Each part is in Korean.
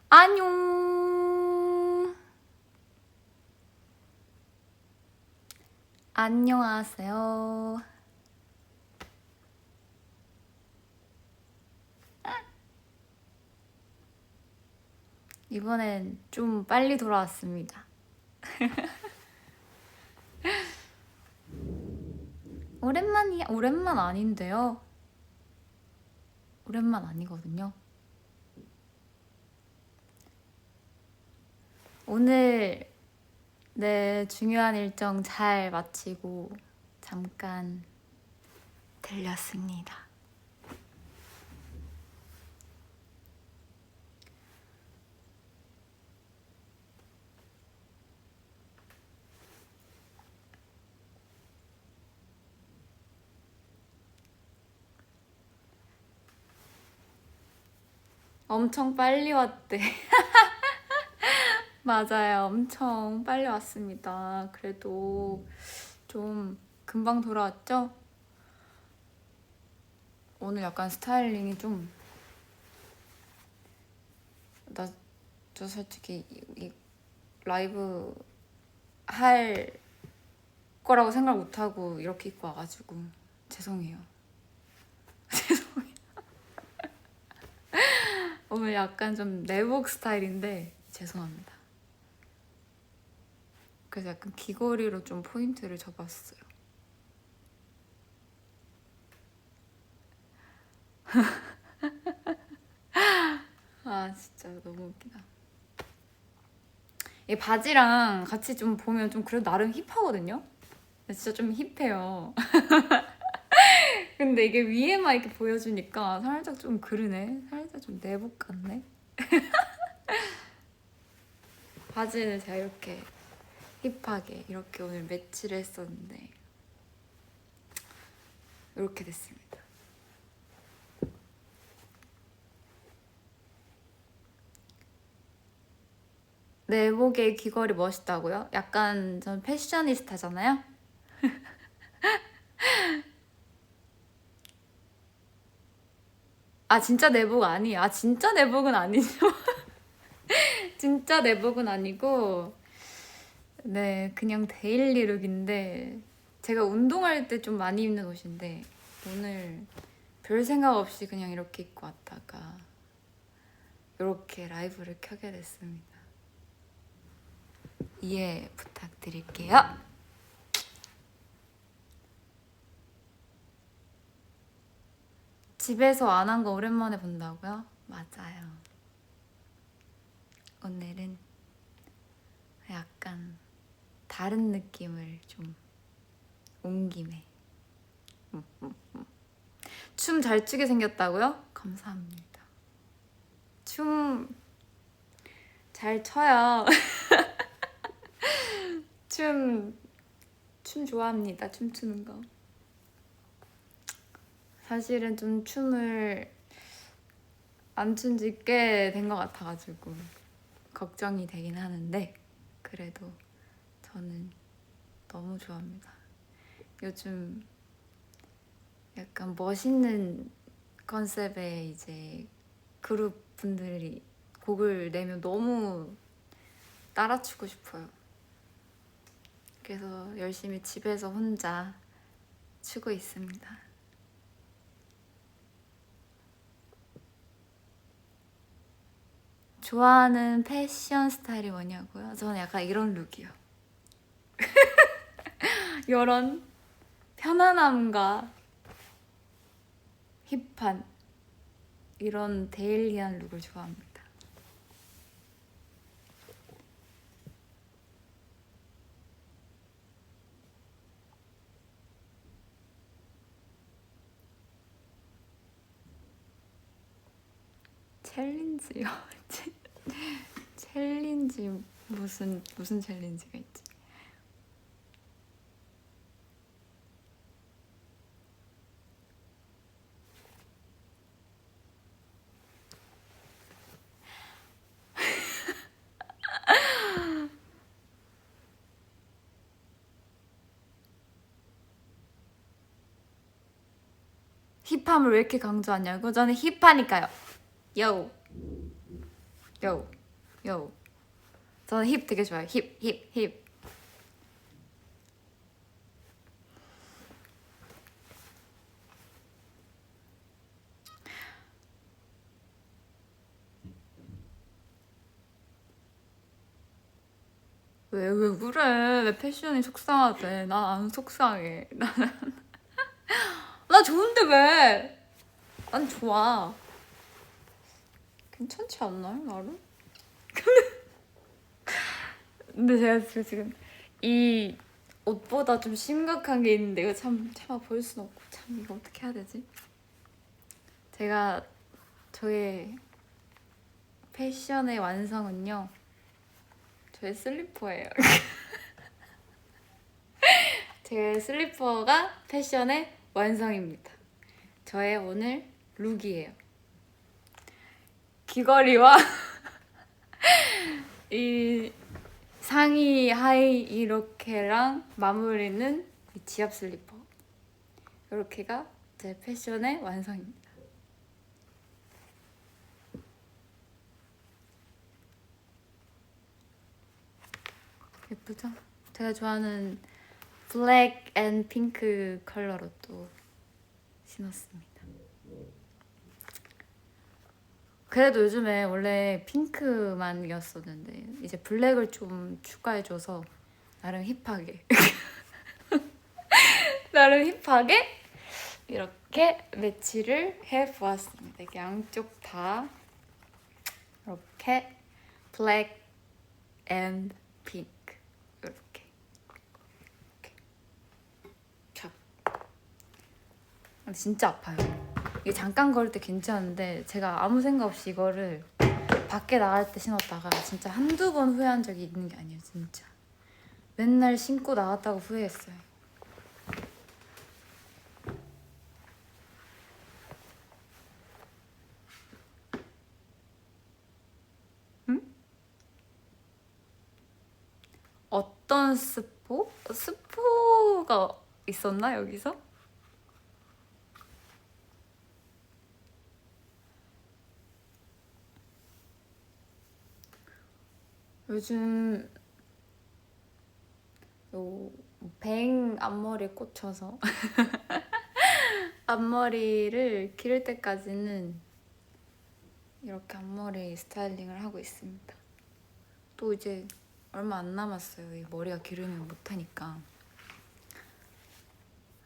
안녕. 안녕하세요. 이번엔 좀 빨리 돌아왔습니다. 오랜만 아닌데요. 오랜만 아니거든요. 오늘 네, 중요한 일정 잘 마치고 잠깐 들렸습니다. 엄청 빨리 왔대. 맞아요. 엄청 빨리 왔습니다. 그래도 좀 금방 돌아왔죠? 오늘 약간 스타일링이 좀 저 솔직히 이 라이브 할 거라고 생각 못하고 이렇게 입고 와가지고 죄송해요. 죄송해요. 오늘 약간 좀 내복 스타일인데 죄송합니다. 그래서 약간 귀걸이로 좀 포인트를 줘봤어요. 아 진짜 너무 웃기다. 이 바지랑 같이 좀 보면 좀 그래도 나름 힙하거든요? 진짜 좀 힙해요. 근데 이게 위에만 이렇게 보여주니까 살짝 좀 그러네. 살짝 좀 내복 같네. 바지는 제가 이렇게 힙하게 이렇게 오늘 매치를 했었는데 이렇게 됐습니다. 내복에 귀걸이 멋있다고요? 약간 전 패셔니스타잖아요? 아 진짜 내복 아니에요. 아 진짜 내복은 아니죠. 진짜 내복은 아니고 네 그냥 데일리 룩인데 제가 운동할 때 좀 많이 입는 옷인데 오늘 별 생각 없이 그냥 이렇게 입고 왔다가 이렇게 라이브를 켜게 됐습니다. 이해 부탁드릴게요. 집에서 안 한 거 오랜만에 본다고요? 맞아요. 오늘은 약간 다른 느낌을 좀 온 김에 춤 잘 추게 생겼다고요? 감사합니다. 춤 잘 춰요. 춤 좋아합니다. 춤추는 거. 사실은 좀 춤을 안 춘 지 꽤 된 것 같아가지고 걱정이 되긴 하는데 그래도 저는 너무 좋아합니다. 요즘 약간 멋있는 컨셉의 이제 그룹 분들이 곡을 내면 너무 따라추고 싶어요. 그래서 열심히 집에서 혼자 추고 있습니다. 좋아하는 패션 스타일이 뭐냐고요? 저는 약간 이런 룩이요. 이런 편안함과 힙한 이런 데일리한 룩을 좋아합니다. 챌린지요? 챌린지 무슨 챌린지가 있지? 힙함을 왜 이렇게 강조하냐고? 저는 힙하니까요. 요. 요, 요. 저는 힙 되게 좋아요. 힙, 힙, 힙. 왜 그래? 왜 패션이 속상하대? 난 안 속상해. 나 좋은데 왜? 난 좋아. 괜찮지 않나요, 나름? 근데 제가 지금 이 옷보다 좀 심각한 게 있는데 이거 차마 보일 순 없고 참 이거 어떻게 해야 되지? 제가 저의 패션의 완성은요, 저의 슬리퍼예요. 제 슬리퍼가 패션의 완성입니다. 저의 오늘 룩이에요. 귀걸이와 이 상의, 하의 이렇게랑 마무리는 이 지압 슬리퍼. 이렇게가 제 패션의 완성입니다. 예쁘죠? 제가 좋아하는 블랙 앤 핑크 컬러로 또 신었습니다. 그래도 요즘에 원래 핑크만이었었는데 이제 블랙을 좀 추가해줘서 나름 힙하게 나름 힙하게 이렇게 매치를 해보았습니다. 이게 양쪽 다 이렇게 블랙 앤 핑크 이렇게 자, 근데 진짜 아파요. 이게 잠깐 걸을 때 괜찮은데 제가 아무 생각 없이 이거를 밖에 나갈 때 신었다가 진짜 한두 번 후회한 적이 있는 게 아니에요. 진짜 맨날 신고 나왔다고 후회했어요. 응? 어떤 스포? 스포가 있었나 여기서? 요즘 뱅 앞머리에 꽂혀서 앞머리를 기를 때까지는 이렇게 앞머리 스타일링을 하고 있습니다. 또 이제 얼마 안 남았어요. 이 머리가 기르면 못하니까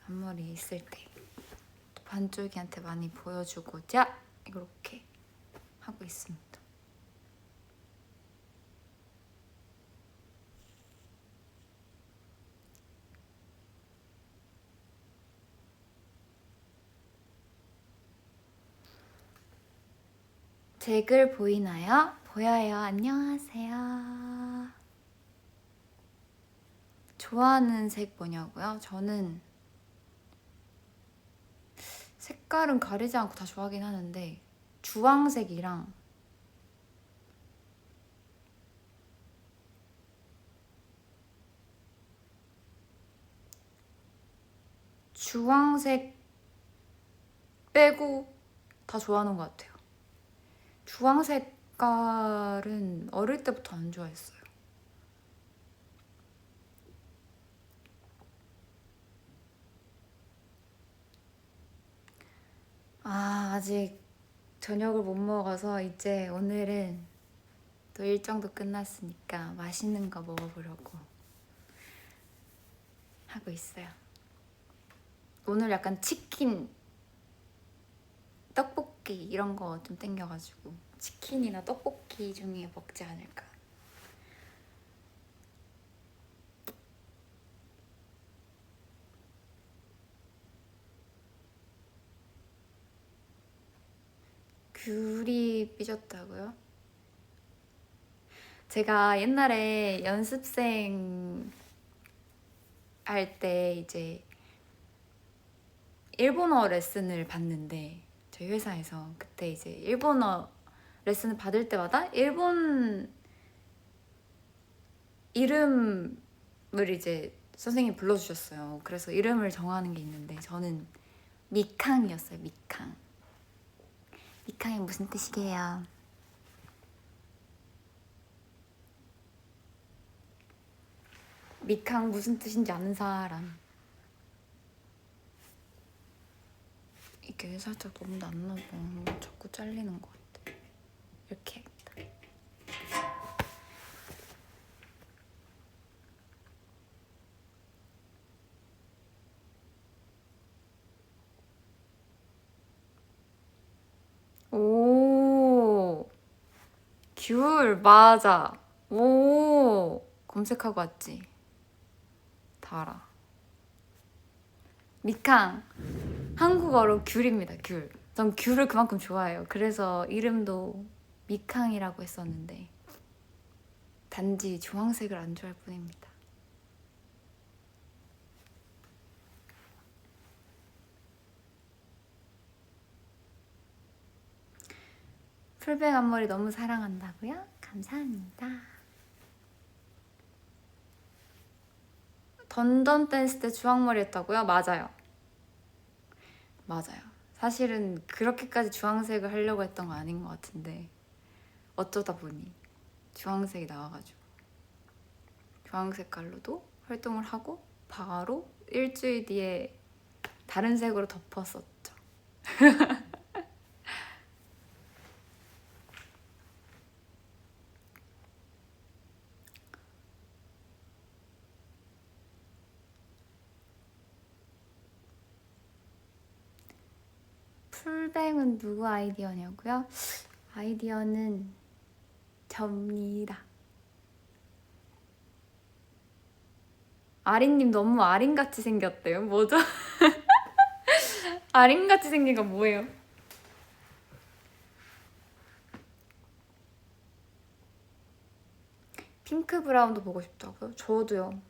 앞머리 있을 때 반쪽이한테 많이 보여주고자 이렇게 하고 있습니다. 제 글 보이나요? 보여요. 안녕하세요. 좋아하는 색 뭐냐고요? 저는 색깔은 가리지 않고 다 좋아하긴 하는데 주황색이랑 주황색 빼고 다 좋아하는 것 같아요. 주황 색깔은 어릴 때부터 안 좋아했어요. 아직 저녁을 못 먹어서 이제 오늘은 또 일정도 끝났으니까 맛있는 거 먹어보려고 하고 있어요. 오늘 약간 치킨, 떡볶이 이런 거 좀 땡겨가지고 치킨이나 떡볶이 중에 먹지 않을까. 귤이 삐졌다고요? 제가 옛날에 연습생 할 때 이제 일본어 레슨을 받는데 저희 회사에서 그때 이제 일본어 레슨을 받을 때마다 일본 이름을 이제 선생님이 불러주셨어요. 그래서 이름을 정하는 게 있는데 저는 미캉이었어요. 미캉. 미캉이 무슨 뜻이게요? 미캉 무슨 뜻인지 아는 사람. 이게 살짝 너무 낮나 봐. 자꾸 잘리는 것 같아. 이렇게 해야겠다. 오, 귤 맞아. 오, 검색하고 왔지. 다 알아. 미캉 한국어로 귤입니다. 귤. 전 귤을 그만큼 좋아해요. 그래서 이름도 미캉이라고 했었는데 단지 주황색을 안 좋아할 뿐입니다. 풀뱅 앞머리 너무 사랑한다고요? 감사합니다. 던던 댄스 때 주황머리 했다고요? 맞아요. 맞아요. 사실은 그렇게까지 주황색을 하려고 했던 거 아닌 것 같은데 어쩌다 보니 주황색이 나와가지고 주황색 깔로도 활동을 하고 바로 일주일 뒤에 다른 색으로 덮었었죠. 풀뱅은 누구 아이디어냐고요? 아이디어는 접니다. 아린님 너무 아린같이 생겼대요. 뭐죠? 아린같이 생긴 건 뭐예요? 핑크 브라운도 보고 싶다고요? 저도요.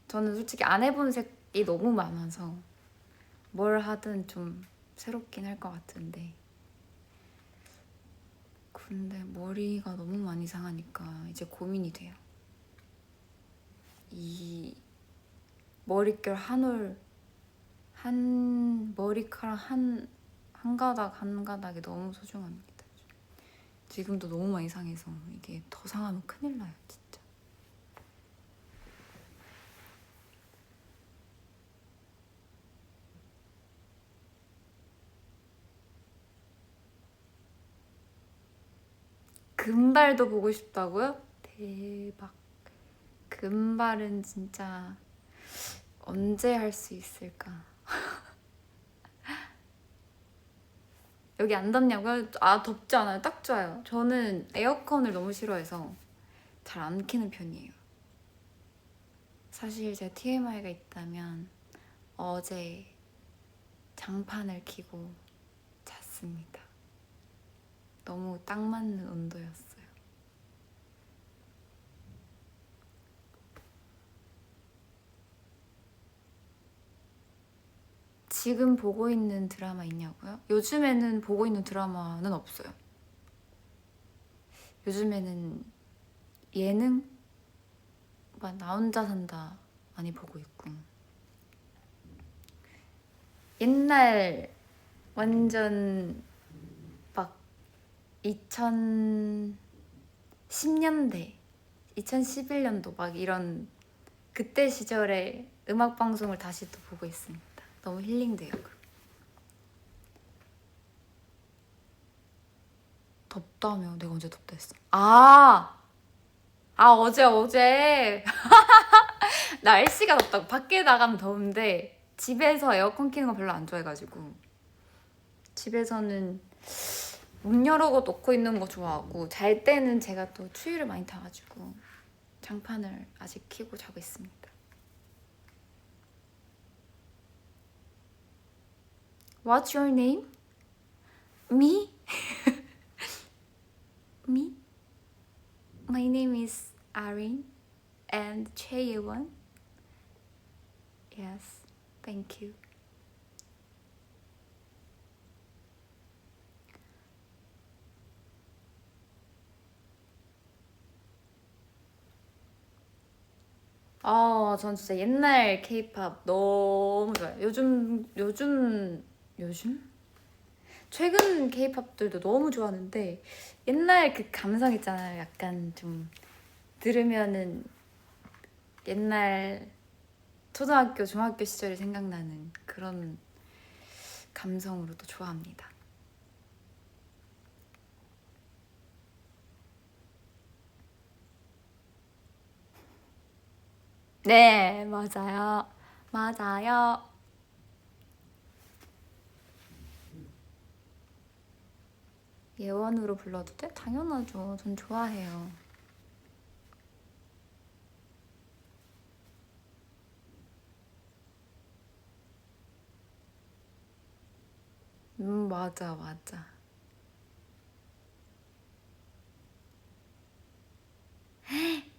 저는 솔직히 안 해본 색이 너무 많아서 뭘 하든 좀 새롭긴 할 것 같은데 근데 머리가 너무 많이 상하니까 이제 고민이 돼요. 이 머릿결 한 머리카락 한 가닥 한 가닥이 너무 소중합니다. 지금도 너무 많이 상해서 이게 더 상하면 큰일 나요, 진짜. 금발도 보고 싶다고요? 대박. 금발은 진짜 언제 할 수 있을까? 여기 안 덥냐고요? 아, 덥지 않아요. 딱 좋아요. 저는 에어컨을 너무 싫어해서 잘 안 켜는 편이에요. 사실 제 TMI가 있다면 어제 장판을 켜고 잤습니다. 너무 딱 맞는 온도였어요. 지금 보고 있는 드라마 있냐고요? 요즘에는 보고 있는 드라마는 없어요. 요즘에는 예능? 막 나 혼자 산다 많이 보고 있고 옛날 완전 막 2010년대 2011년도 막 이런 그때 시절의 음악 방송을 다시 또 보고 있습니다. 너무 힐링돼요. 덥다며? 내가 언제 덥다 했어? 어제 날씨가 덥다고. 밖에 나가면 더운데 집에서 에어컨 켜는 거 별로 안 좋아해가지고 집에서는 문 열고 놓고 있는 거 좋아하고 잘 때는 제가 또 추위를 많이 타가지고 장판을 아직 켜고 자고 있습니다. What's your name? Me? Me? My name is Arin and Chaeyeon. Yes, thank you. 전 진짜 옛날 K-pop 너무 좋아요. 요즘? 최근 K-pop들도 너무 좋아하는데 옛날 그 감성 있잖아요. 약간 좀 들으면은 옛날 초등학교, 중학교 시절이 생각나는 그런 감성으로 또 좋아합니다. 네, 맞아요. 맞아요. 예원으로 불러도 돼? 당연하죠. 전 좋아해요. 맞아, 맞아.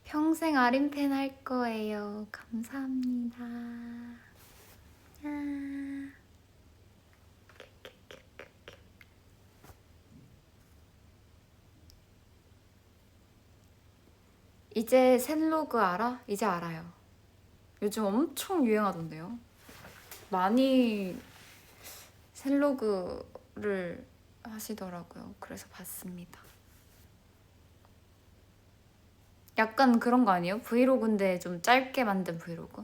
평생 아림팬 할 거예요. 감사합니다. 아. 이제 샌로그 알아? 이제 알아요. 요즘 엄청 유행하던데요. 많이 샌로그를 하시더라고요. 그래서 봤습니다. 약간 그런 거 아니에요? 브이로그인데 좀 짧게 만든 브이로그?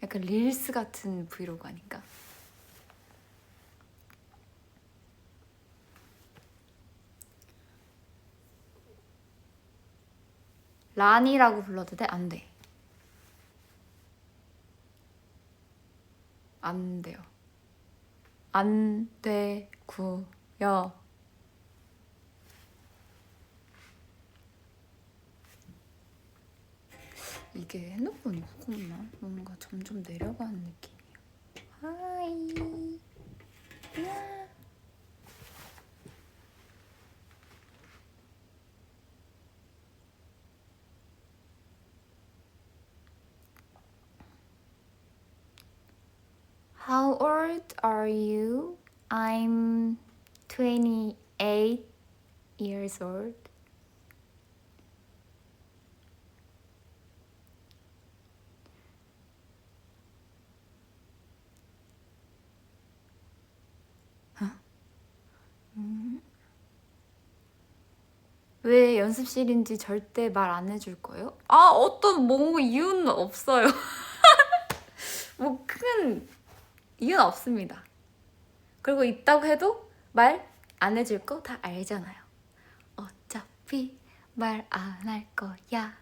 약간 릴스 같은 브이로그 아닌가? 란이라고 불러도 돼? 안 돼. 안 돼요. 안 되구요. 이게 핸드폰이 무겁나? 뭔가 점점 내려가는 느낌이야. 하이. 야. How old are you? I'm 28 years old. 왜 연습실인지 절대 말 안 해줄 거예요? 아, 어떤 뭐 이유는 없어요. 뭐 큰 이유는 없습니다. 그리고 있다고 해도 말 안 해줄 거 다 알잖아요. 어차피 말 안 할 거야.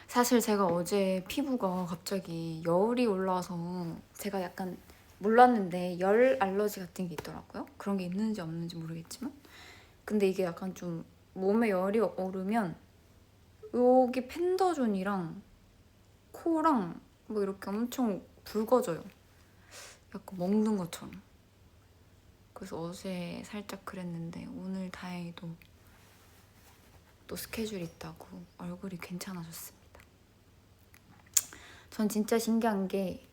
사실 제가 어제 피부가 갑자기 열이 올라와서 제가 약간 몰랐는데 열 알러지 같은 게 있더라고요. 그런 게 있는지 없는지 모르겠지만 근데 이게 약간 좀 몸에 열이 오르면 여기 펜더존이랑 코랑 뭐 이렇게 엄청 붉어져요. 약간 먹는 것처럼. 그래서 어제 살짝 그랬는데 오늘 다행히도 또 스케줄 있다고 얼굴이 괜찮아졌습니다. 전 진짜 신기한 게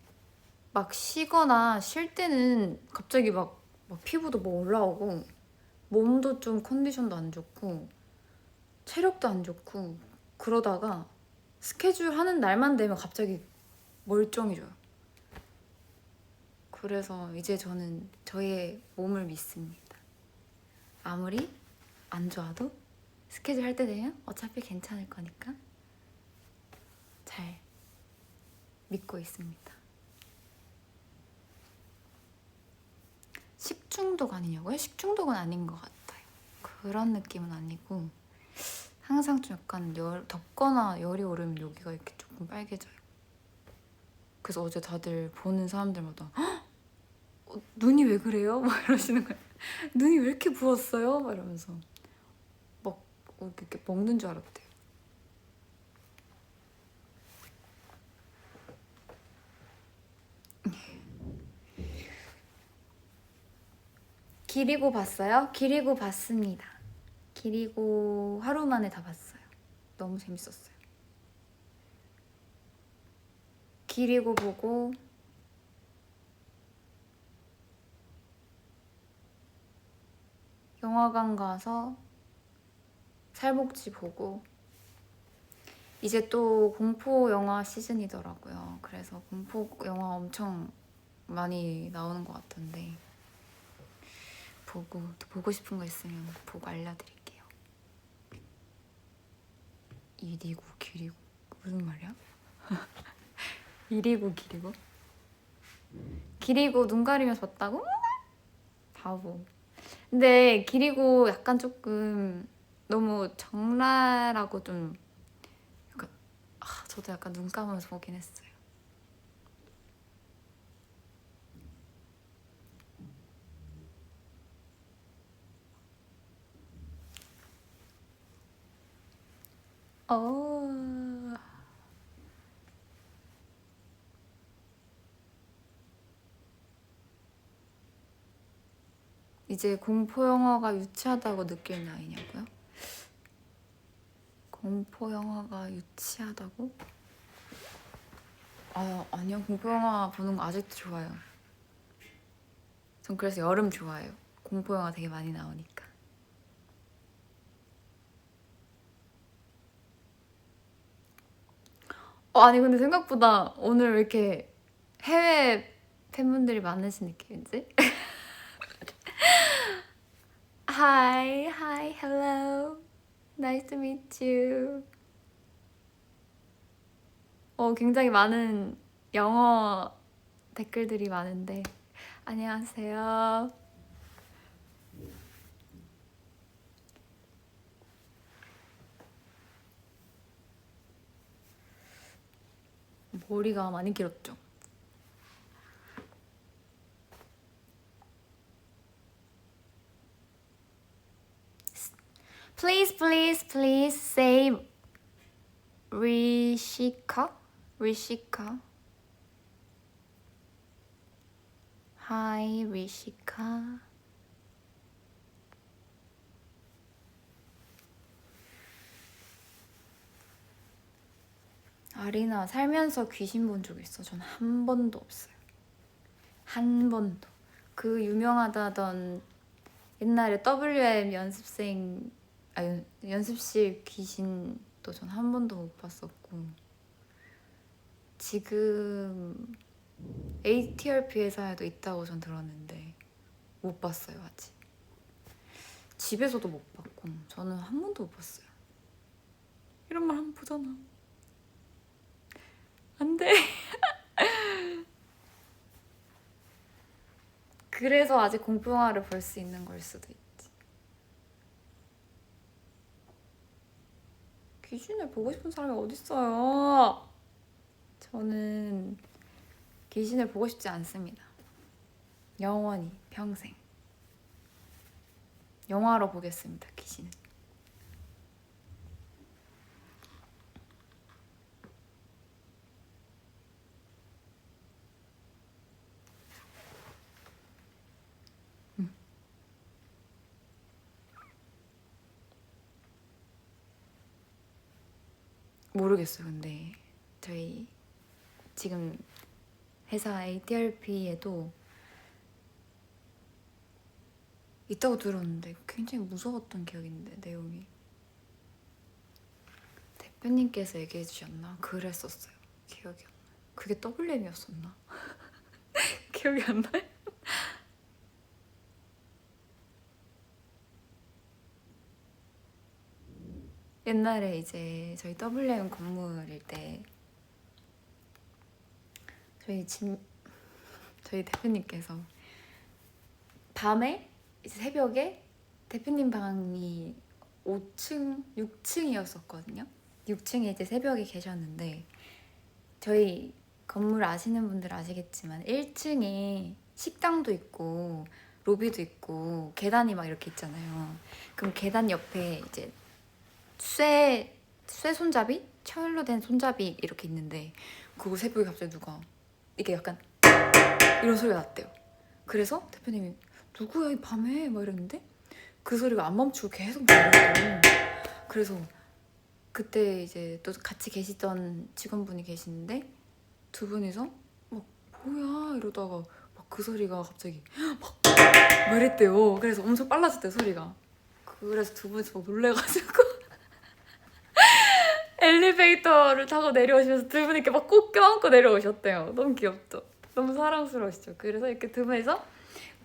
막 쉬거나 쉴 때는 갑자기 막 피부도 뭐 올라오고 몸도 좀 컨디션도 안 좋고 체력도 안 좋고 그러다가 스케줄 하는 날만 되면 갑자기 멀쩡해져요. 그래서 이제 저는 저의 몸을 믿습니다. 아무리 안 좋아도 스케줄 할 때 되면 어차피 괜찮을 거니까 잘 믿고 있습니다. 식중독 아니냐고요? 식중독은 아닌 것 같아요. 그런 느낌은 아니고 항상 좀 약간 덥거나 열이 오르면 여기가 이렇게 조금 빨개져요. 그래서 어제 다들 보는 사람들마다 눈이 왜 그래요? 막 이러시는 거예요. 눈이 왜 이렇게 부었어요? 막 이러면서 막 이렇게 먹는 줄 알았대요. 기리고 봤어요? 기리고 봤습니다. 기리고 하루 만에 다 봤어요. 너무 재밌었어요. 기리고 보고 영화관 가서 살복지 보고 이제 또 공포 영화 시즌이더라고요. 그래서 공포 영화 엄청 많이 나오는 것 같던데 보고 또 보고 싶은 거 있으면 보고 알려드릴게요. 이리고 길이고 무슨 말이야? 이리고 길이고? 길이고 눈 가리면서 봤다고? 바보. 근데 길이고 약간 조금 너무 적나라고 좀 약간 저도 약간 눈 감으면서 보긴 했어요. 이제 공포 영화가 유치하다고 느낄 나이냐고요? 공포 영화가 유치하다고? 아니요. 공포 영화 보는 거 아직도 좋아요. 전 그래서 여름 좋아해요. 공포 영화 되게 많이 나오니까. 아니 근데 생각보다 오늘 왜 이렇게 해외 팬분들이 많으신 느낌이지? Hi, hello. Nice to meet you. 굉장히 많은 영어 댓글들이 많은데 안녕하세요. 머리가 많이 길었죠? Please say Rishika? Hi, Rishika. 아리나 살면서 귀신 본 적 있어? 전 한 번도 없어요. 한 번도. 그 유명하다던 옛날에 WM 연습생 연습실 귀신도 전 한 번도 못 봤었고 지금 ATRP 회사에도 있다고 전 들었는데 못 봤어요 아직. 집에서도 못 봤고 저는 한 번도 못 봤어요. 이런 말 하면 보잖아. 안 돼. 그래서 아직 공포 영화를 볼 수 있는 걸 수도 있지. 귀신을 보고 싶은 사람이 어딨어요? 저는 귀신을 보고 싶지 않습니다. 영원히 평생 영화로 보겠습니다. 귀신은. 모르겠어요. 근데 저희 지금 회사 ATRP에도 있다고 들었는데 굉장히 무서웠던 기억이 있는데 내용이 대표님께서 얘기해 주셨나? 그랬었어요. 기억이 안 나요. 그게 WM이었었나? 기억이 안 나요. 옛날에 이제 저희 WM 건물일 때 저희 대표님께서 밤에 이제 새벽에 대표님 방이 5층, 6층이었었거든요. 6층에 이제 새벽에 계셨는데 저희 건물 아시는 분들 아시겠지만 1층에 식당도 있고 로비도 있고 계단이 막 이렇게 있잖아요. 그럼 계단 옆에 이제 쇠 손잡이? 철로 된 손잡이 이렇게 있는데 그거 새벽에 갑자기 누가 이게 약간 이런 소리가 났대요. 그래서 대표님이 누구야 이 밤에? 막 이랬는데 그 소리가 안 멈추고 계속 나더라고요. 그래서 그때 이제 또 같이 계시던 직원분이 계시는데 두 분이서 막 뭐야 이러다가 막 그 소리가 갑자기 막 이랬대요. 그래서 엄청 빨라졌대요 소리가. 그래서 두 분이서 막 놀래가지고 엘리베이터를 타고 내려오시면서 두 분이 이렇게 막 꼭 껴안고 내려오셨대요. 너무 귀엽죠? 너무 사랑스러우시죠? 그래서 이렇게 두 분이서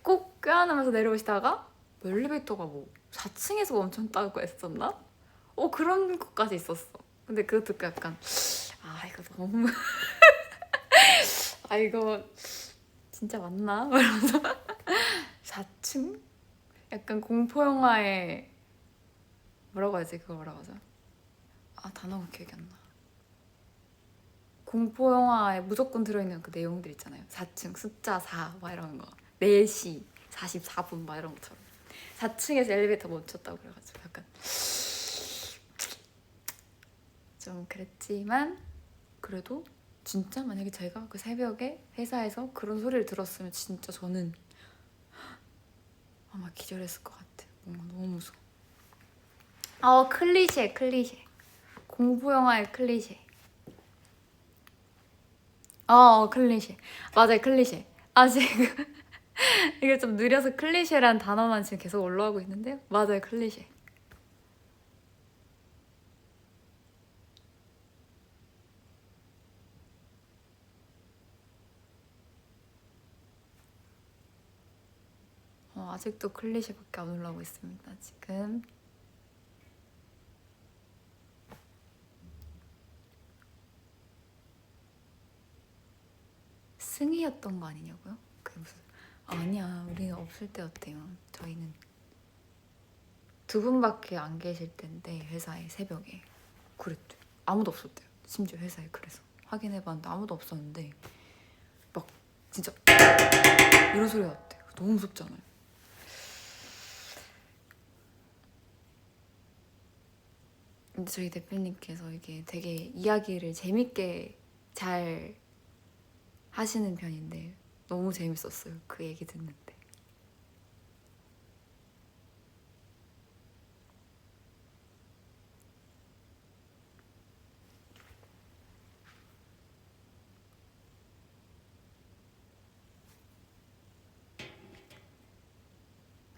꼭 껴안으면서 내려오시다가 엘리베이터가 뭐 4층에서 멈췄다고 했었나? 그런 것까지 있었어. 근데 그거 듣고 약간 이거 너무 이거 진짜 맞나? 이러면서 4층? 약간 공포 영화에 뭐라고 하지? 그거 뭐라고 하죠? 단어가 기억이 안 나. 공포 영화에 무조건 들어있는 그 내용들 있잖아요. 4층 숫자 4 막 이런 거. 4시 44분 막 이런 것처럼 4층에서 엘리베이터 멈췄다고 그래가지고 약간 좀 그랬지만 그래도 진짜 만약에 제가 그 새벽에 회사에서 그런 소리를 들었으면 진짜 저는 아마 기절했을 것 같아요. 뭔가 너무 무서워. 클리셰. 공포 영화의 클리셰. 클리셰. 맞아요, 클리셰. 지금 이게 좀 느려서 클리셰란 단어만 지금 계속 올라오고 있는데요. 맞아요, 클리셰. 아직도 클리셰밖에 안 올라오고 있습니다, 지금. 승희였던 거 아니냐고요? 그게 무슨... 아니야, 우리는 없을 때였대요. 저희는 2분밖에 안 계실 텐데 회사에 새벽에 그랬대. 아무도 없었대요. 심지어 회사에. 그래서 확인해봤는데 아무도 없었는데 막 진짜 이런 소리가 났대요. 너무 무섭잖아요. 근데 저희 대표님께서 이게 되게 이야기를 재밌게 잘 하시는 편인데 너무 재밌었어요. 그 얘기 듣는데.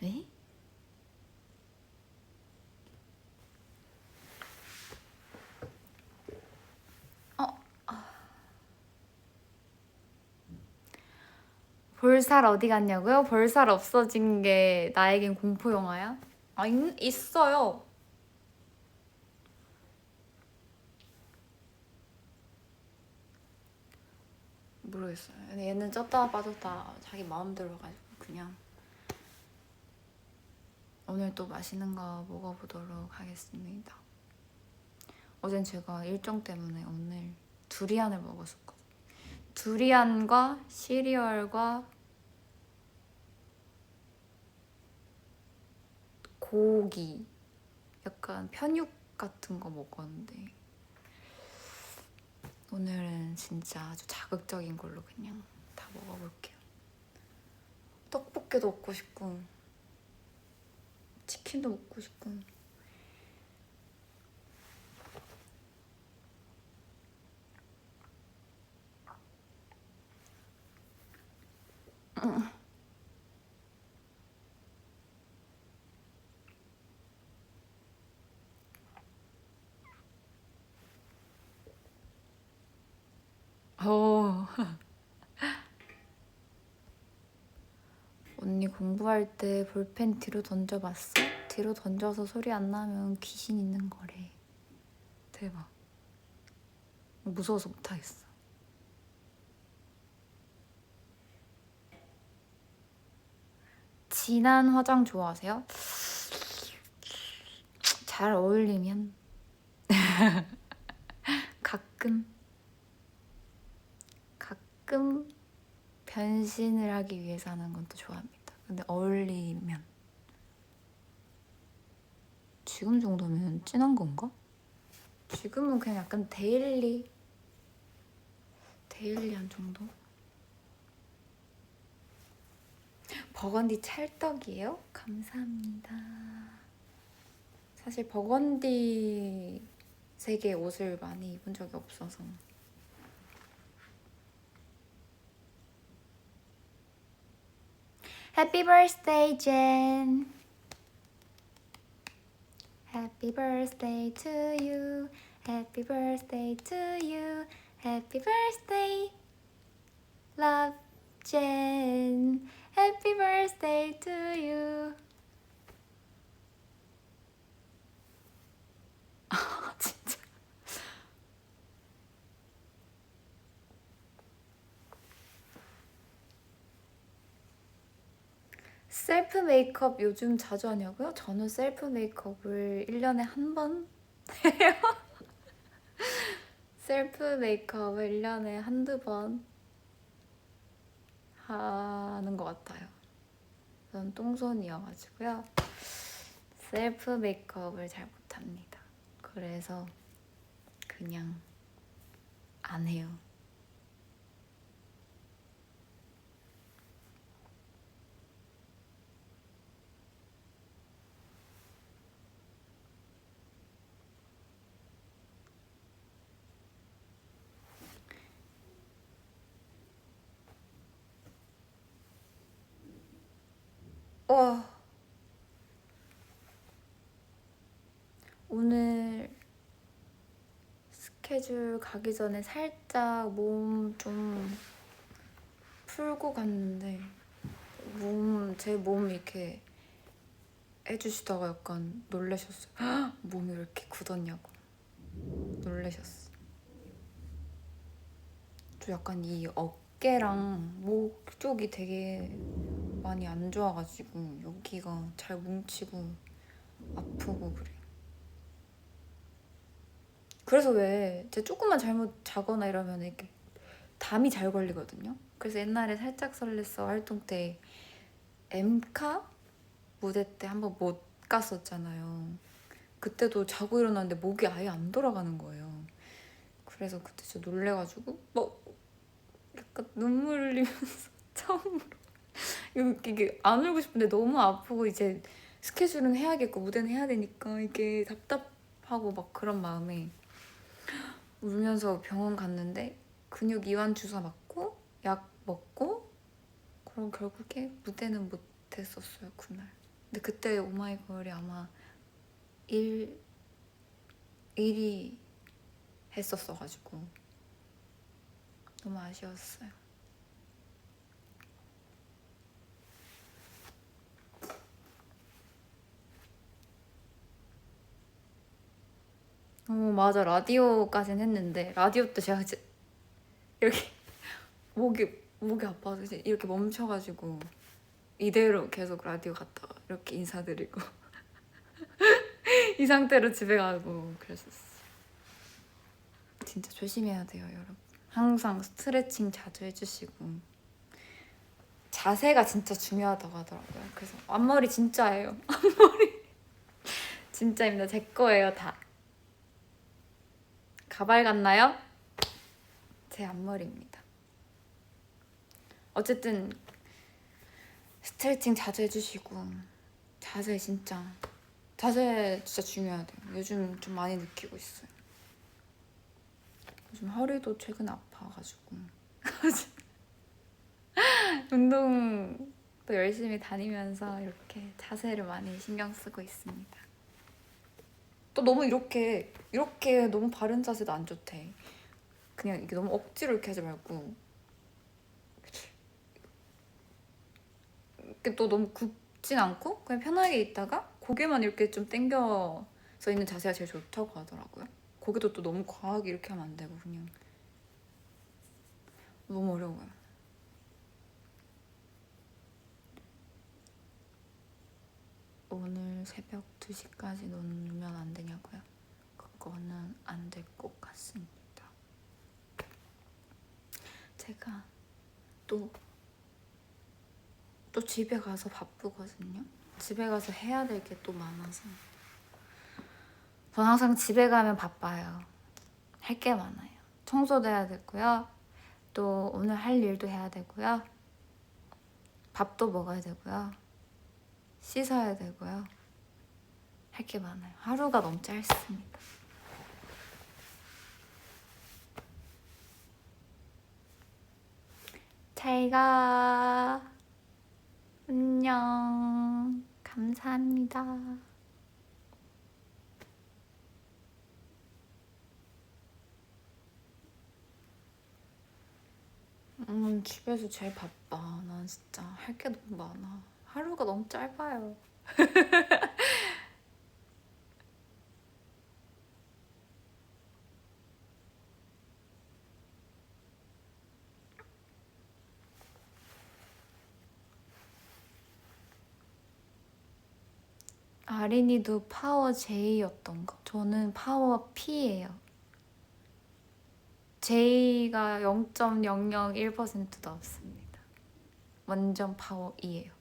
에? 볼살 어디 갔냐고요? 볼살 없어진 게 나에겐 공포 영화야? 있어요. 모르겠어요. 근데 얘는 쪘다 빠졌다 자기 마음대로 가지고 그냥 오늘 또 맛있는 거 먹어보도록 하겠습니다. 어젠 제가 일정 때문에 오늘 두리안을 먹었었거든요. 두리안과 시리얼과 고기, 약간 편육 같은 거 먹었는데 오늘은 진짜 아주 자극적인 걸로 그냥 다 먹어볼게요. 떡볶이도 먹고 싶고 치킨도 먹고 싶고. 언니 공부할 때 볼펜 뒤로 던져봤어? 뒤로 던져서 소리 안 나면 귀신 있는 거래. 대박. 무서워서 못하겠어. 진한 화장 좋아하세요? 잘 어울리면 가끔 변신을 하기 위해서 하는 건 또 좋아합니다. 근데 어울리면 지금 정도면 진한 건가? 지금은 그냥 약간 데일리한 정도? 버건디 찰떡이에요? 감사합니다. 사실 버건디 색의 옷을 많이 입은 적이 없어서. Happy birthday, Jen. Happy birthday to you. Happy birthday to you. Happy birthday, love, Jen. Happy birthday to you. 셀프 메이크업 요즘 자주 하냐고요? 저는 셀프 메이크업을 1년에 한 번 해요. 셀프 메이크업을 1년에 한두 번 하는 것 같아요. 저는 똥손이어가지고요. 셀프 메이크업을 잘 못합니다. 그래서 그냥 안 해요. 와, 오늘 스케줄 가기 전에 살짝 몸 좀 풀고 갔는데 제 몸 이렇게 해주시다가 약간 놀라셨어요. 헉! 몸이 왜 이렇게 굳었냐고 놀라셨어. 저 약간 이 어깨랑 목 쪽이 되게 많이 안 좋아가지고 여기가 잘 뭉치고 아프고 그래요. 그래서 왜 제가 조금만 잘못 자거나 이러면 이렇게 담이 잘 걸리거든요. 그래서 옛날에 살짝 설렜어 활동 때 엠카 무대 때 한번 못 갔었잖아요. 그때도 자고 일어났는데 목이 아예 안 돌아가는 거예요. 그래서 그때 진짜 놀래가지고 막 약간 눈물 흘리면서 처음으로 이게 안 울고 싶은데 너무 아프고 이제 스케줄은 해야겠고 무대는 해야 되니까 이게 답답하고 막 그런 마음에 울면서 병원 갔는데 근육 이완 주사 맞고 약 먹고 그럼 결국에 무대는 못 했었어요 그날. 근데 그때 오마이걸이 아마 1위 했었어가지고 너무 아쉬웠어요. 맞아. 라디오까진 했는데 라디오 때 제가 이제 이렇게 목이 아파서 이제 이렇게 멈춰가지고 이대로 계속 라디오 갔다가 이렇게 인사드리고 이 상태로 집에 가고 그랬었어. 진짜 조심해야 돼요, 여러분. 항상 스트레칭 자주 해주시고 자세가 진짜 중요하다고 하더라고요. 그래서 앞머리 진짜예요. 앞머리 진짜입니다. 제 거예요, 다. 가발 같나요? 제 앞머리입니다. 어쨌든 스트레칭 자주 해주시고 자세 진짜 중요하대요. 요즘 좀 많이 느끼고 있어요. 요즘 허리도 최근 아파가지고 운동도 열심히 다니면서 이렇게 자세를 많이 신경 쓰고 있습니다. 또 너무 이렇게 너무 바른 자세도 안 좋대. 그냥 이게 너무 억지로 이렇게 하지 말고 이렇게 또 너무 굽진 않고 그냥 편하게 있다가 고개만 이렇게 좀 당겨서 있는 자세가 제일 좋다고 하더라고요. 고개도 또 너무 과하게 이렇게 하면 안 되고 그냥 너무 어려워요. 오늘 새벽 2시까지 놀면 안 되냐고요? 그거는 안 될 것 같습니다. 제가 또 집에 가서 바쁘거든요. 집에 가서 해야 될 게 또 많아서 전 항상 집에 가면 바빠요. 할 게 많아요. 청소도 해야 되고요. 또 오늘 할 일도 해야 되고요. 밥도 먹어야 되고요. 씻어야 되고요. 할 게 많아요. 하루가 너무 짧습니다. 잘 가. 안녕. 감사합니다. 집에서 제일 바빠. 난 진짜 할 게 너무 많아. 하루가 너무 짧아요. 아린이도 파워 J였던가? 저는 파워 P예요. J가 0.001% 나왔습니다. 완전 파워 E예요.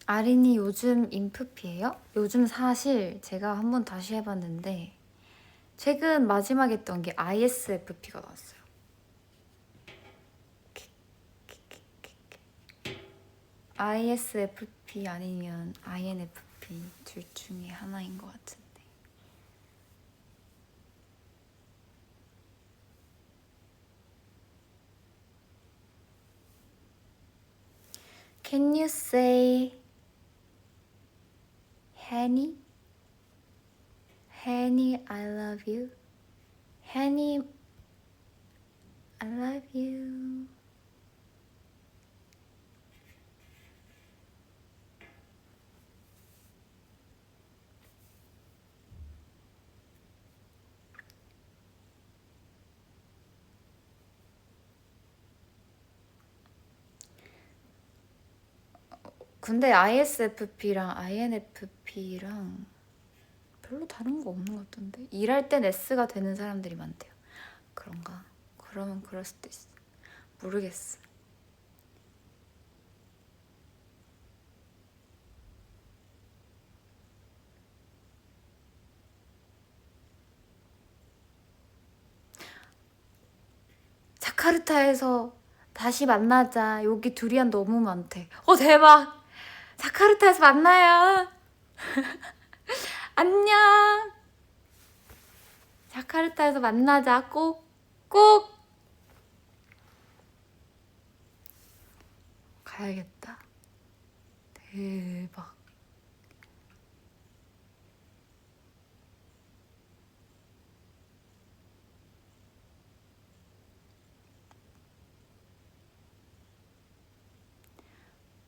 아린이 요즘 인프피예요? 요즘 사실 제가 한번 다시 해봤는데 최근 마지막 했던 게 ISFP가 나왔어요. ISFP 아니면 INFP 둘 중에 하나인 것 같은데. Can you say Henny? Henny, I love you. Henny, I love you. 근데 ISFP랑 INFP랑 별로 다른 거 없는 것 같던데. 일할 땐 S가 되는 사람들이 많대요. 그런가? 그러면 그럴 수도 있어. 모르겠어. 자카르타에서 다시 만나자. 여기 두리안 너무 많대. 대박! 자카르타에서 만나요. 안녕. 자카르타에서 만나자. 꼭, 꼭. 가야겠다. 대박.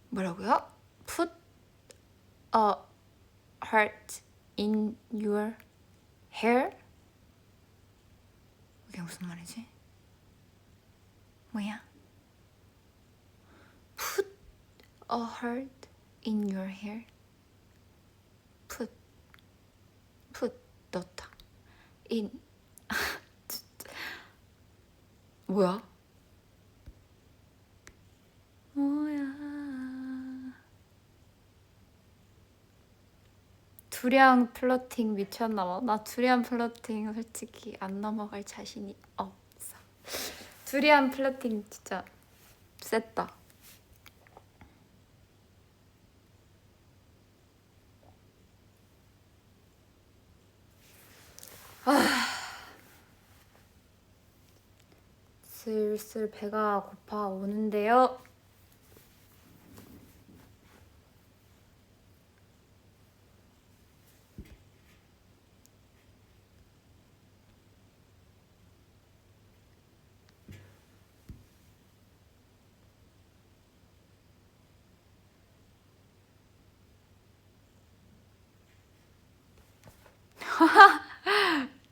뭐라고요? Put a heart in your hair? 이게 무슨 말이지? 뭐야? Put a heart in your hair? Put 넣다. in 뭐야? 두리안 플러팅 미쳤나봐. 나 두리안 플러팅 솔직히 안 넘어갈 자신이 없어. 두리안 플러팅 진짜 셌다. 슬슬 배가 고파오는데요.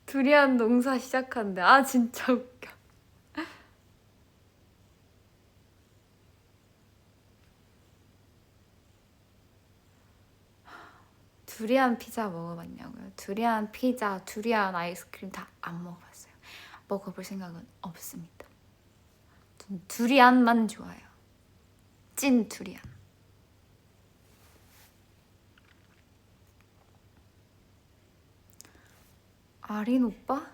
두리안 농사 시작한대. 아 진짜 웃겨. 두리안 피자 먹어봤냐고요? 두리안 피자, 두리안 아이스크림 다 안 먹어봤어요. 먹어볼 생각은 없습니다. 전 두리안만 좋아해요. 찐 두리안. 아린 오빠?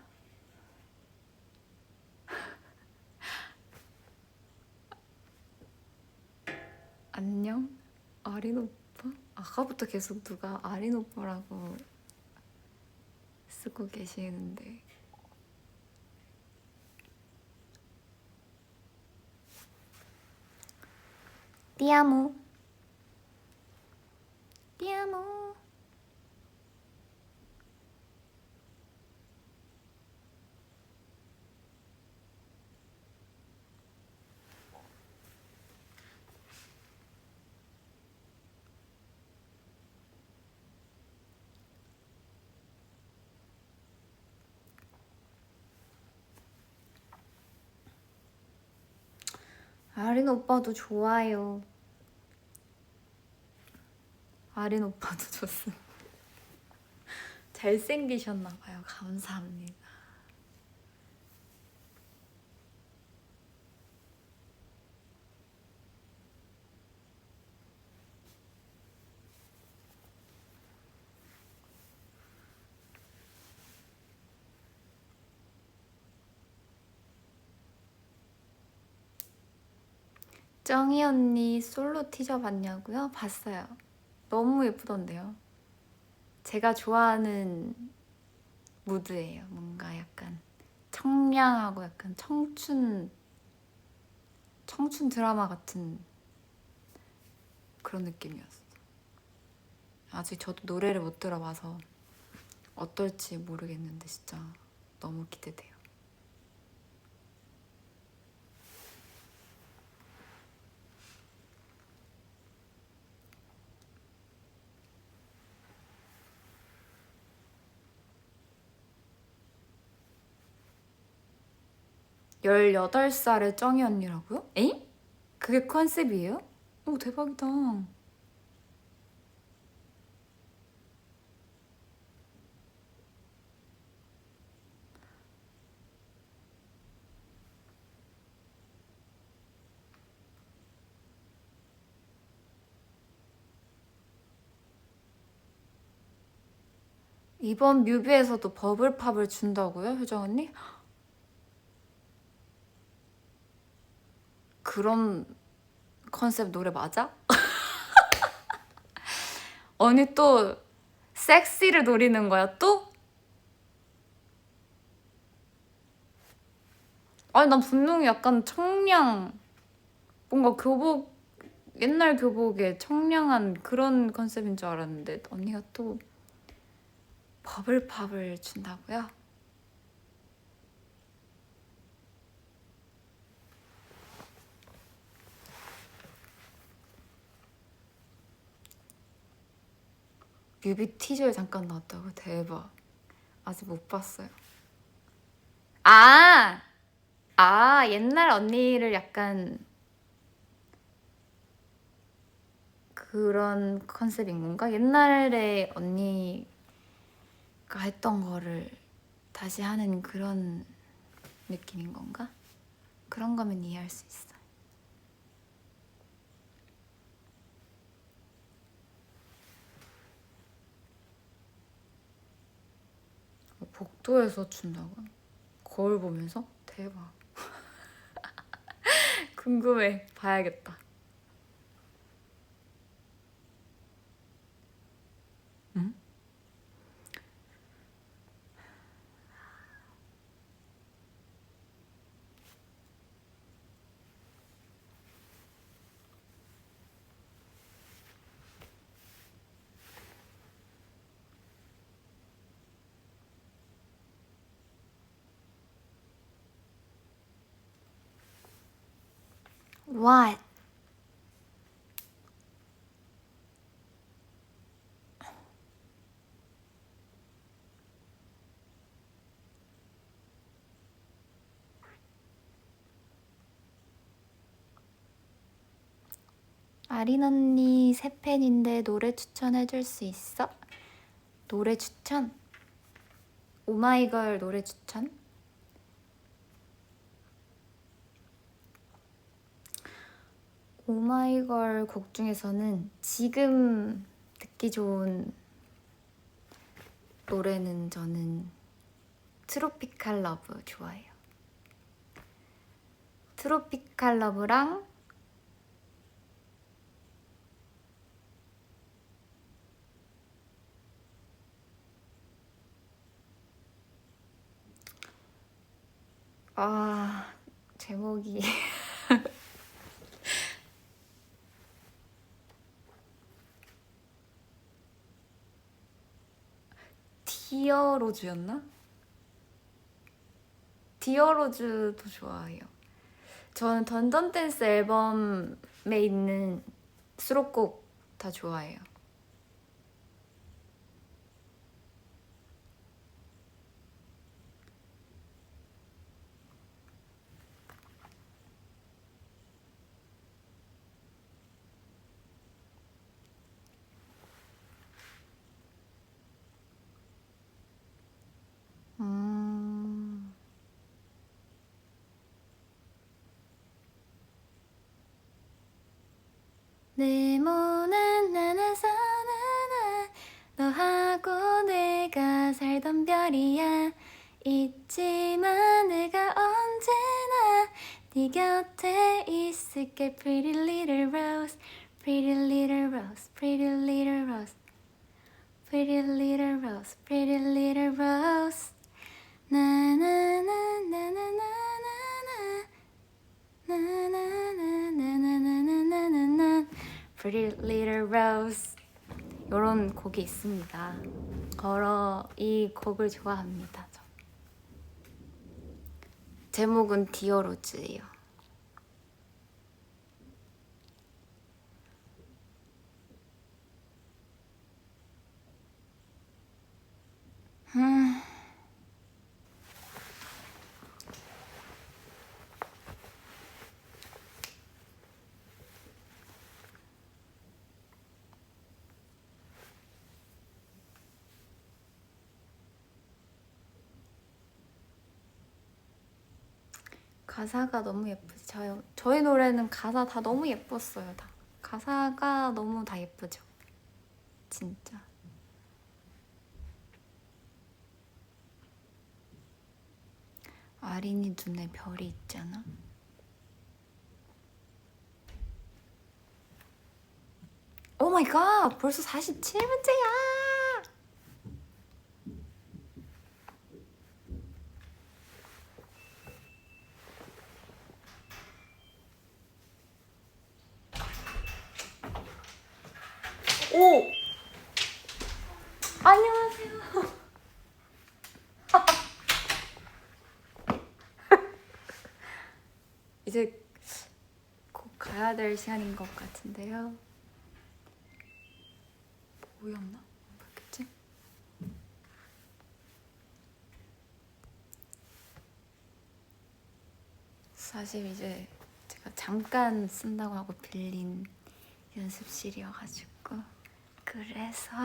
안녕? 아린 오빠? 아까부터 계속 누가 아린 오빠라고 쓰고 계시는데 띠아모 띠아모. 아린 오빠도 좋아요. 아린 오빠도 좋습니다. 잘생기셨나봐요. 감사합니다. 정희 언니 솔로 티저 봤냐고요? 봤어요. 너무 예쁘던데요. 제가 좋아하는 무드예요. 뭔가 약간 청량하고 약간 청춘 드라마 같은 그런 느낌이었어. 아직 저도 노래를 못 들어봐서 어떨지 모르겠는데 진짜 너무 기대돼요. 열여덟 살의 정희 언니라고요? 에잉? 그게 컨셉이에요? 오, 대박이다. 이번 뮤비에서도 버블팝을 준다고요, 효정 언니? 그런 컨셉 노래 맞아? 언니 또 섹시를 노리는 거야, 또? 아니, 난 분명히 약간 청량, 뭔가 교복, 옛날 교복에 청량한 그런 컨셉인 줄 알았는데 언니가 또 버블팝을 준다고요? 뮤비 티저에 잠깐 나왔다고? 대박. 아직 못 봤어요. 아! 옛날 언니를 약간 그런 컨셉인 건가? 옛날에 언니가 했던 거를 다시 하는 그런 느낌인 건가? 그런 거면 이해할 수 있어. 복도에서 춘다고? 거울 보면서? 대박. 궁금해. 봐야겠다. 응? What? 아린 언니 새 팬인데 노래 추천해줄 수 있어? 노래 추천? 오마이걸 노래 추천? 오마이걸 곡 중에서는 지금 듣기 좋은 노래는 저는 트로피칼 러브 좋아해요. 트로피칼 러브랑 제목이 디어로즈였나? 디어로즈도 좋아해요. 저는 던전 댄스 앨범에 있는 수록곡 다 좋아해요. 음... 네모난 하늘선은 너하고 내가 살던 별이야. 있지만 내가 언제나 네 곁에 있을게. Pretty little rose, pretty little rose, pretty little rose, pretty little rose, pretty little rose. 나나나나나나나나 나나나나나나나나나 Pretty Little Rose 이런 곡이 있습니다. 이 곡을 좋아합니다. 저. 제목은 디어로즈예요. 가사가 너무 예쁘지. 저희 노래는 가사 다 너무 예뻤어요. 다 가사가 너무 다 예쁘죠. 진짜. 아린이 눈에 별이 있잖아. 오 마이 갓! 벌써 47문째야! 오! 안녕하세요. 이제 곧 가야 될 시간인 것 같은데요. 뭐였나? 뭐였겠지? 사실 이제 제가 잠깐 쓴다고 하고 빌린 연습실이어가지고 그래서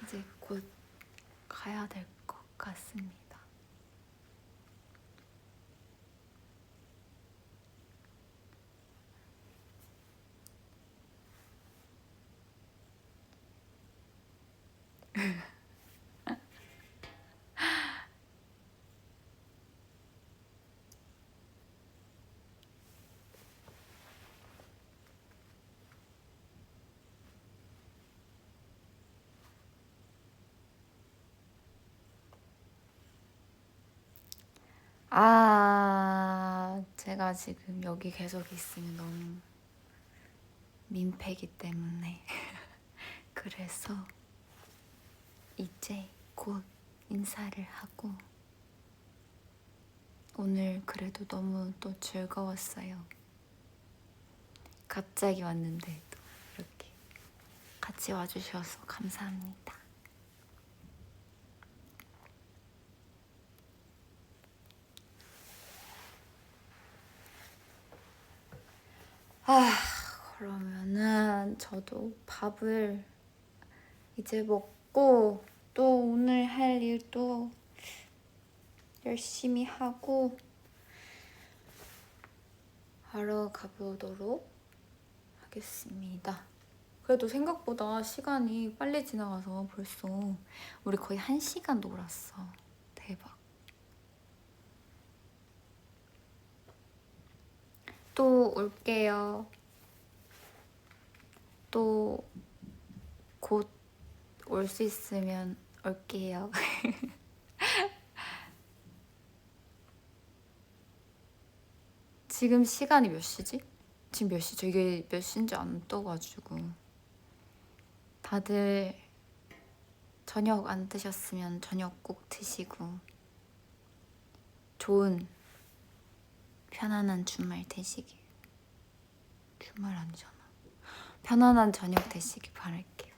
이제 곧 가야 될 것 같습니다. 제가 지금 여기 계속 있으면 너무 민폐기 때문에 그래서 이제 곧 인사를 하고 오늘 그래도 너무 또 즐거웠어요. 갑자기 왔는데 또 이렇게 같이 와주셔서 감사합니다. 그러면은 저도 밥을 이제 먹고 또 오늘 할 일도 열심히 하고 하러 가보도록 하겠습니다. 그래도 생각보다 시간이 빨리 지나가서 벌써 우리 거의 1시간 놀았어. 대박. 또 올게요. 또 곧 올 수 있으면 올게요. 지금 시간이 몇 시지? 지금 몇 시죠? 이게 몇 시인지 안 떠가지고 다들 저녁 안 드셨으면 저녁 꼭 드시고 좋은 편안한 주말 되시길. 주말 아니잖아. 편안한 저녁 되시길 바랄게요.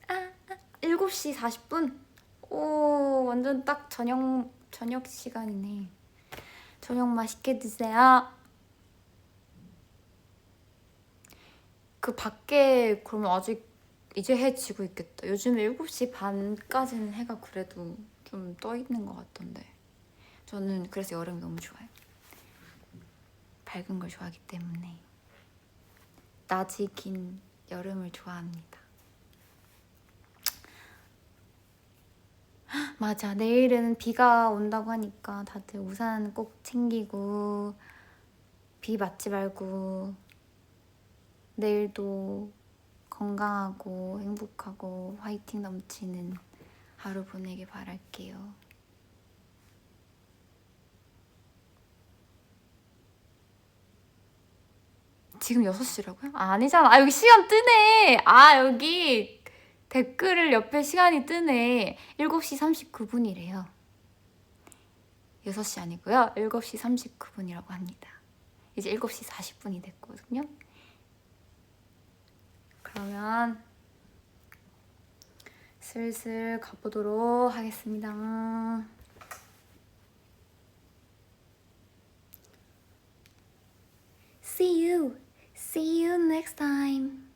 아, 7시 40분? 오, 완전 딱 저녁 시간이네. 저녁 맛있게 드세요. 그 밖에 그러면 아직 이제 해 지고 있겠다. 요즘 7시 반까지는 해가 그래도 좀 떠 있는 것 같던데. 저는 그래서 여름이 너무 좋아요. 밝은 걸 좋아하기 때문에 낮이 긴 여름을 좋아합니다. 맞아, 내일은 비가 온다고 하니까 다들 우산 꼭 챙기고 비 맞지 말고 내일도 건강하고 행복하고 화이팅 넘치는 하루 보내길 바랄게요. 지금 6시라고요? 아, 아니잖아. 아, 여기 시간 뜨네. 아, 여기 댓글을 옆에 시간이 뜨네. 7시 39분이래요. 6시 아니고요. 7시 39분이라고 합니다. 이제 7시 40분이 됐거든요. 그러면 슬슬 가보도록 하겠습니다. See you next time.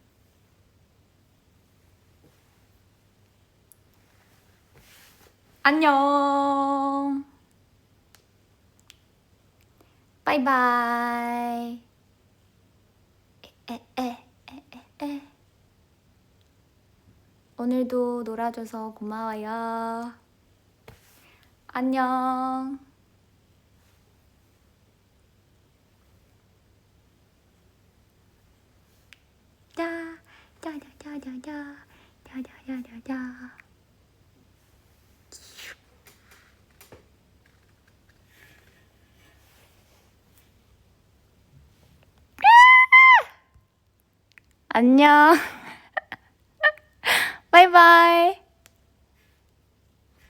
안녕. 바이바이. 오늘도 놀아줘서 고마워요. 안녕. 짜자자자자자자자자자. 안녕. 바이바이.